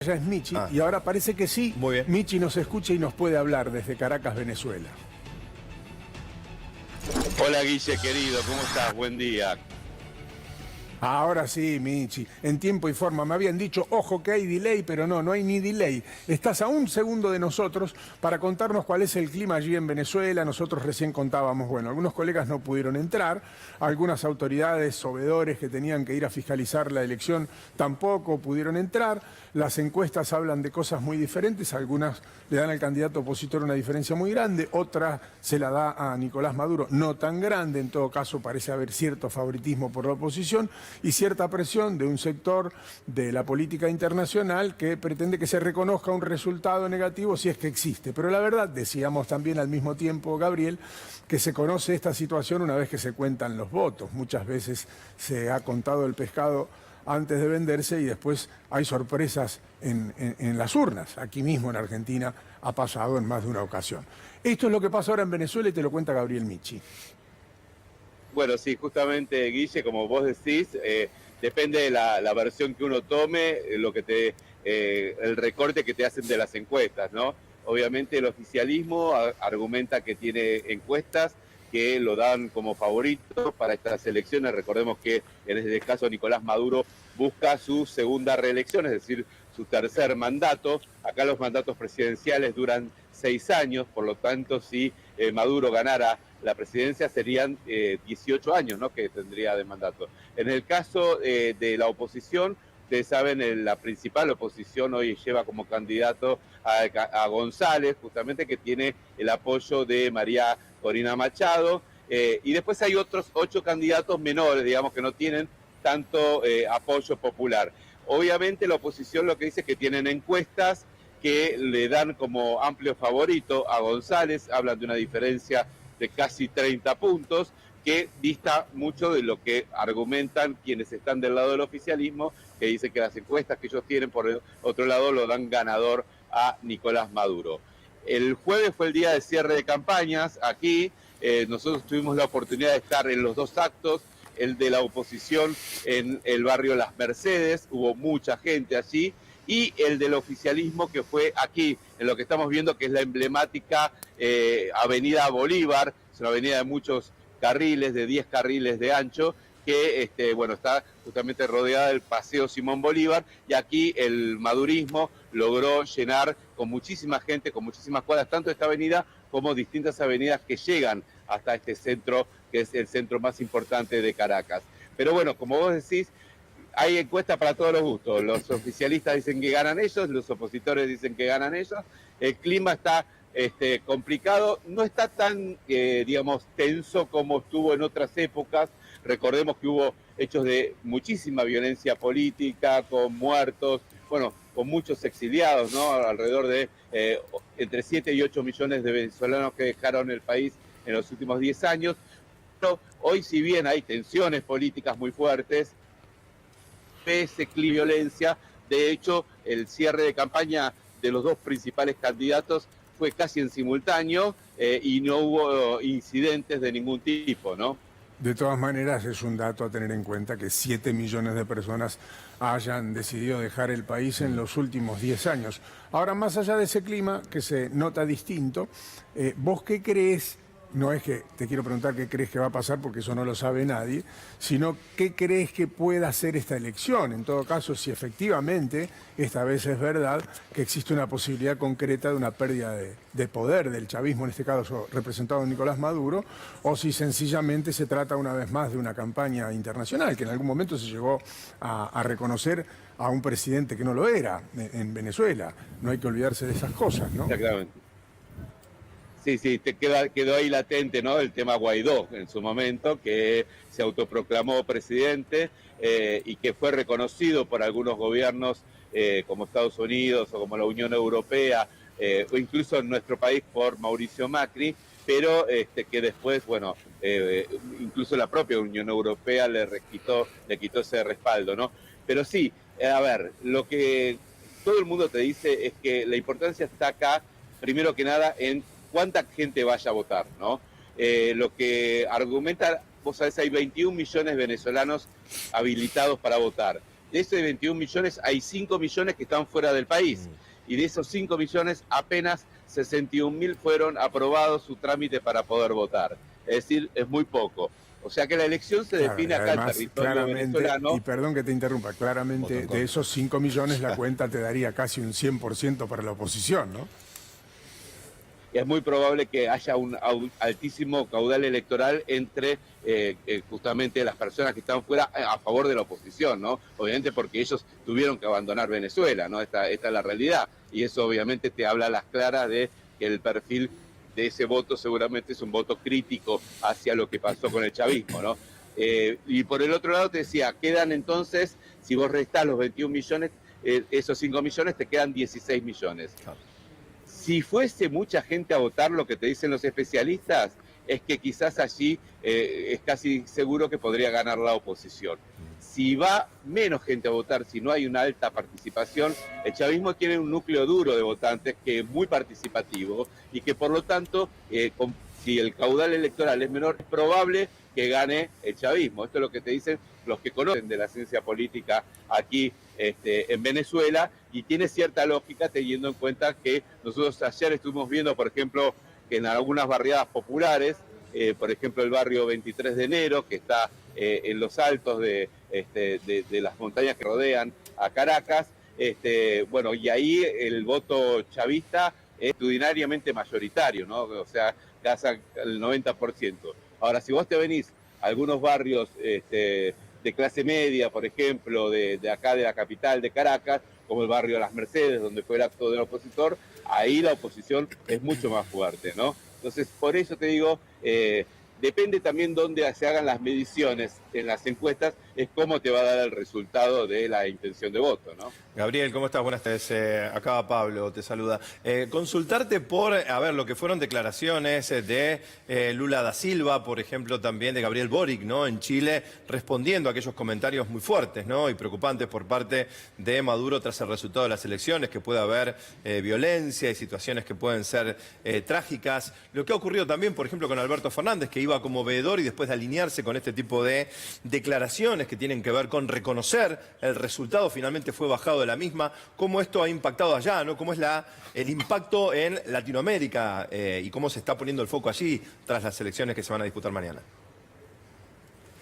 Ya es Michi, y ahora parece que sí. Muy bien. Michi nos escucha y nos puede hablar desde Caracas, Venezuela. Hola Guille, querido, ¿cómo estás? Buen día. Ahora sí, Michi, en tiempo y forma. Me habían dicho, ojo que hay delay, pero no hay ni delay. Estás a un segundo de nosotros para contarnos cuál es el clima allí en Venezuela. Nosotros recién contábamos, bueno, algunos colegas no pudieron entrar, algunas autoridades o veedores que tenían que ir a fiscalizar la elección tampoco pudieron entrar. Las encuestas hablan de cosas muy diferentes, algunas le dan al candidato opositor una diferencia muy grande, otra se la da a Nicolás Maduro, no tan grande, en todo caso parece haber cierto favoritismo por la oposición y cierta presión de un sector de la política internacional que pretende que se reconozca un resultado negativo si es que existe. Pero la verdad, decíamos también al mismo tiempo, Gabriel, que se conoce esta situación una vez que se cuentan los votos. Muchas veces se ha contado el pescado antes de venderse y después hay sorpresas en las urnas. Aquí mismo en Argentina ha pasado en más de una ocasión. Esto es lo que pasa ahora en Venezuela y te lo cuenta Gabriel Michi. Bueno, sí, justamente Guille, como vos decís, depende de la versión que uno tome, el recorte que te hacen de las encuestas, ¿no? Obviamente el oficialismo argumenta que tiene encuestas que lo dan como favorito para estas elecciones. Recordemos que en este caso Nicolás Maduro busca su segunda reelección, es decir, su tercer mandato. Acá los mandatos presidenciales duran 6 años, por lo tanto, si Maduro ganara la presidencia serían 18 años, ¿no?, que tendría de mandato. En el caso de la oposición, ustedes saben, la principal oposición hoy lleva como candidato a González, justamente, que tiene el apoyo de María Corina Machado, y después hay otros 8 candidatos menores, digamos, que no tienen tanto apoyo popular. Obviamente la oposición lo que dice es que tienen encuestas que le dan como amplio favorito a González, hablan de una diferencia de casi 30 puntos, que dista mucho de lo que argumentan quienes están del lado del oficialismo, que dicen que las encuestas que ellos tienen, por el otro lado, lo dan ganador a Nicolás Maduro. El jueves fue el día de cierre de campañas aquí. Nosotros tuvimos la oportunidad de estar en los 2 actos, el de la oposición en el barrio Las Mercedes, hubo mucha gente allí, y el del oficialismo, que fue aquí, en lo que estamos viendo, que es la emblemática Avenida Bolívar. Es una avenida de muchos carriles, de 10 carriles de ancho, que bueno, está justamente rodeada del Paseo Simón Bolívar, y aquí el madurismo logró llenar con muchísima gente, con muchísimas cuadras, tanto esta avenida como distintas avenidas que llegan hasta este centro, que es el centro más importante de Caracas. Pero bueno, como vos decís, hay encuestas para todos los gustos. Los oficialistas dicen que ganan ellos, los opositores dicen que ganan ellos. El clima está complicado, no está tan, digamos, tenso como estuvo en otras épocas. Recordemos que hubo hechos de muchísima violencia política, con muertos, bueno, con muchos exiliados, ¿no? Alrededor de entre 7 y 8 millones de venezolanos que dejaron el país en los últimos 10 años. Pero hoy, si bien hay tensiones políticas muy fuertes, ese clima de violencia, de hecho, el cierre de campaña de los 2 principales candidatos fue casi en simultáneo y no hubo incidentes de ningún tipo, ¿no? De todas maneras, es un dato a tener en cuenta que 7 millones de personas hayan decidido dejar el país en los últimos 10 años. Ahora, más allá de ese clima, que se nota distinto, ¿vos qué crees? No es que te quiero preguntar qué crees que va a pasar, porque eso no lo sabe nadie, sino qué crees que pueda hacer esta elección. En todo caso, si efectivamente esta vez es verdad que existe una posibilidad concreta de una pérdida de poder del chavismo, en este caso representado en Nicolás Maduro, o si sencillamente se trata una vez más de una campaña internacional, que en algún momento se llegó a reconocer a un presidente que no lo era en Venezuela. No hay que olvidarse de esas cosas, ¿no? Exactamente. Sí, quedó ahí latente, ¿no?, el tema Guaidó en su momento, que se autoproclamó presidente y que fue reconocido por algunos gobiernos como Estados Unidos o como la Unión Europea o incluso en nuestro país por Mauricio Macri, pero que después, bueno, incluso la propia Unión Europea le quitó ese respaldo, ¿no? Pero sí, a ver, lo que todo el mundo te dice es que la importancia está acá, primero que nada, en cuánta gente vaya a votar, ¿no? Lo que argumenta, vos sabés, hay 21 millones de venezolanos habilitados para votar. de esos 21 millones hay 5 millones que están fuera del país. Y de esos 5 millones apenas 61.000 fueron aprobados su trámite para poder votar. Es decir, es muy poco. O sea que la elección se Claro, define y acá en además, territorio claramente, venezolano. y perdón que te interrumpa, claramente de esos 5 millones la cuenta te daría casi un 100% para la oposición, ¿no? Es muy probable que haya un altísimo caudal electoral entre justamente las personas que están fuera a favor de la oposición, ¿no? Obviamente porque ellos tuvieron que abandonar Venezuela, ¿no? Esta es la realidad. Y eso obviamente te habla a las claras de que el perfil de ese voto seguramente es un voto crítico hacia lo que pasó con el chavismo, ¿no? Y por el otro lado te decía, quedan entonces, si vos restás los 21 millones, esos 5 millones te quedan 16 millones. Claro. Si fuese mucha gente a votar, lo que te dicen los especialistas es que quizás allí es casi seguro que podría ganar la oposición. Si va menos gente a votar, si no hay una alta participación, el chavismo tiene un núcleo duro de votantes que es muy participativo y que por lo tanto, si el caudal electoral es menor, es probable que gane el chavismo. Esto es lo que te dicen los que conocen de la ciencia política aquí en Venezuela, y tiene cierta lógica teniendo en cuenta que nosotros ayer estuvimos viendo, por ejemplo, que en algunas barriadas populares, por ejemplo el barrio 23 de enero, que está en los altos de las montañas que rodean a Caracas, bueno, y ahí el voto chavista es extraordinariamente mayoritario, ¿no? O sea, casi el 90%. Ahora, si vos te venís a algunos barrios de clase media, por ejemplo, de acá de la capital de Caracas, como el barrio de Las Mercedes, donde fue el acto del opositor, ahí la oposición es mucho más fuerte, ¿no? Entonces, por eso te digo, depende también dónde se hagan las mediciones en las encuestas, es cómo te va a dar el resultado de la intención de voto, ¿no? Gabriel, ¿cómo estás? Buenas tardes. Acá Pablo te saluda. Consultarte por, a ver, lo que fueron declaraciones de Lula da Silva, por ejemplo, también de Gabriel Boric, ¿no? En Chile, respondiendo a aquellos comentarios muy fuertes, ¿no? Y preocupantes por parte de Maduro tras el resultado de las elecciones, que puede haber violencia y situaciones que pueden ser trágicas. Lo que ha ocurrido también, por ejemplo, con Alberto Fernández, que iba como veedor y después de alinearse con este tipo de declaraciones que tienen que ver con reconocer el resultado, finalmente fue bajado de la misma. ¿Cómo esto ha impactado allá, ¿no? ¿Cómo es el impacto en Latinoamérica y cómo se está poniendo el foco allí tras las elecciones que se van a disputar mañana?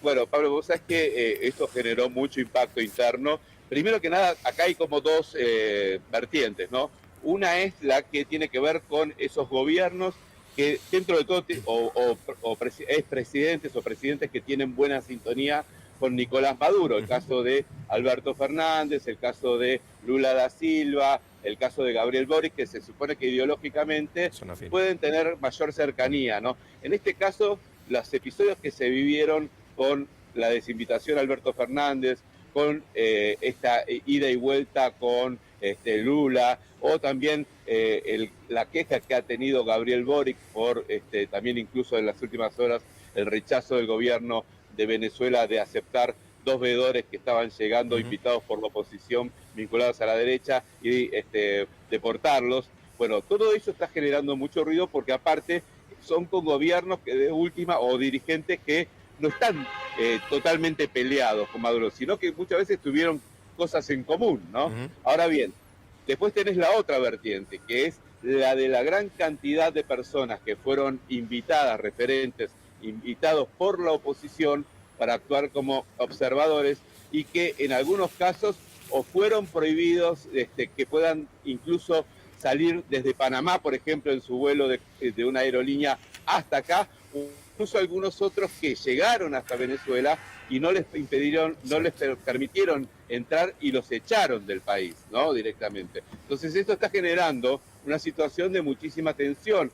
Bueno, Pablo, vos sabés que esto generó mucho impacto interno. Primero que nada, acá hay como dos vertientes, ¿no? Una es la que tiene que ver con esos gobiernos que dentro de todo expresidentes o presidentes que tienen buena sintonía con Nicolás Maduro, el caso de Alberto Fernández, el caso de Lula da Silva, el caso de Gabriel Boric, que se supone que ideológicamente pueden tener mayor cercanía, ¿no? En este caso, los episodios que se vivieron con la desinvitación a Alberto Fernández, con esta ida y vuelta con Lula, o también la queja que ha tenido Gabriel Boric por también incluso en las últimas horas el rechazo del gobierno de Venezuela de aceptar 2 veedores que estaban llegando invitados por la oposición vinculados a la derecha y deportarlos. Bueno, todo eso está generando mucho ruido porque aparte son con gobiernos que de última o dirigentes que no están totalmente peleados con Maduro, sino que muchas veces tuvieron cosas en común, ¿no? Ahora bien, después tenés la otra vertiente, que es la de la gran cantidad de personas que fueron invitadas, referentes, invitados por la oposición para actuar como observadores y que en algunos casos o fueron prohibidos que puedan incluso salir desde Panamá, por ejemplo, en su vuelo de una aerolínea hasta acá, incluso algunos otros que llegaron hasta Venezuela y no les impidieron, no les permitieron entrar y los echaron del país, ¿no? Directamente. Entonces esto está generando una situación de muchísima tensión.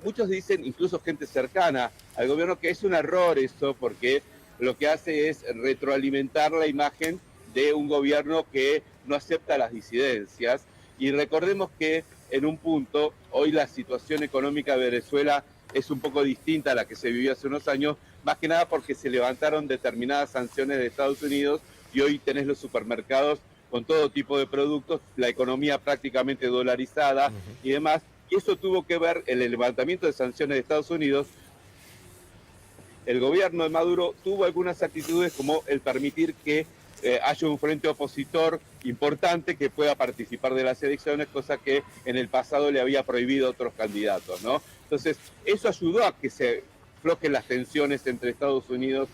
Muchos dicen, incluso gente cercana al gobierno, que es un error eso, porque lo que hace es retroalimentar la imagen de un gobierno que no acepta las disidencias. Y recordemos que en un punto, hoy la situación económica de Venezuela es un poco distinta a la que se vivió hace unos años, más que nada porque se levantaron determinadas sanciones de Estados Unidos y hoy tenés los supermercados con todo tipo de productos, la economía prácticamente dolarizada y demás. Y eso tuvo que ver el levantamiento de sanciones de Estados Unidos. El gobierno de Maduro tuvo algunas actitudes como el permitir que haya un frente opositor importante que pueda participar de las elecciones, cosa que en el pasado le había prohibido a otros candidatos, ¿no? Entonces, eso ayudó a que se aflojen las tensiones entre Estados Unidos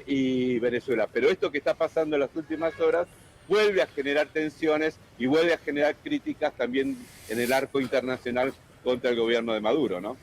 y Venezuela. Pero esto que está pasando en las últimas horas vuelve a generar tensiones y vuelve a generar críticas también en el arco internacional contra el gobierno de Maduro, ¿no?